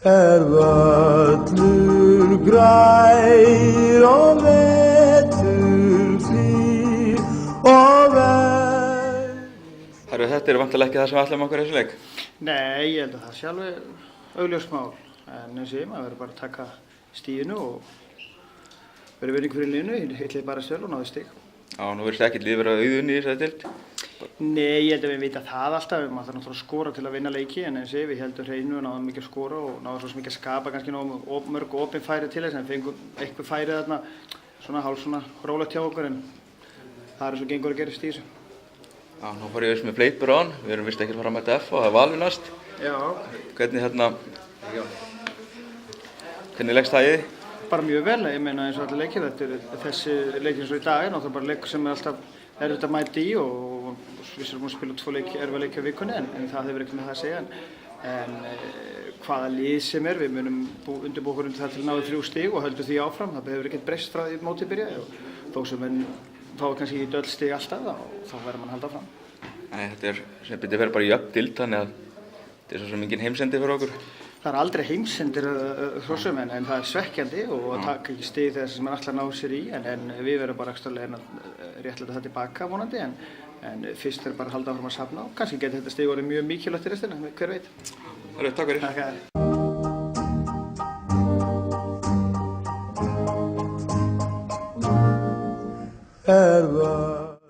Völlur grær og vetur hlýr og Herru, þetta vantarlega ekki það sem við ætlum okkur í þessu leik? Nei, ég held að það sé alveg augljóst mál. En eins og maður verður bara að taka stíginu og verður virðing fyrir liðinu, hittlið bara stöl og náðu stíg. Já, nú verðist ekkert lið vera auðun í þessari deild? Nei, ég held að við vita það alltaf, við máum náttúrulega skora til að vinna leiki, en eins og við heldum hreinu og náðum mikið að skora og náðum svo mikið að skapa kannski mörg opin færi til þess, en fengum eitthvað færi þarna, svona rólegt hjá okkur, en það svo gengur að gerist í þessu. Já, nú fór ég vist með fleipur á hann, við erum vist ekkert að fara að mæta F og það er Valur næst. Já. Hvernig leggst það í þig? Bara mjög vel, ég meina eins og allir leikir, þessi leikir eins og í dag er náttúrulega bara leikur sem alltaf erfitt að mæta í og við erum að spila 2 erfiða leiki á vikunni en það hefur ekkert með það að segja en hvaða lið sem við munum undirbúa okkur undir það til að ná 3 stig og höldum því áfram, það hefur ekkert breyst frá því mótið byrjaði og þó sem menn fá kannski ekki öll stig alltaf þá verður mann að halda áfram. Nei, þetta sem betur verið bara jöfn deild þannig að þetta svo sem engin heimsendi fyrir okkur. Það aldrei heimsendir hrossum en það svekkjandi og að taka ekki stig þegar sem mann ætlar að ná sér í en við verðum bara réttlæta það tilbaka vonandi en fyrst bara að halda áfram að safna og kannski getur þetta stig orðið mjög mikilvægt í restina, hver veit. Takk fyrir. Takk.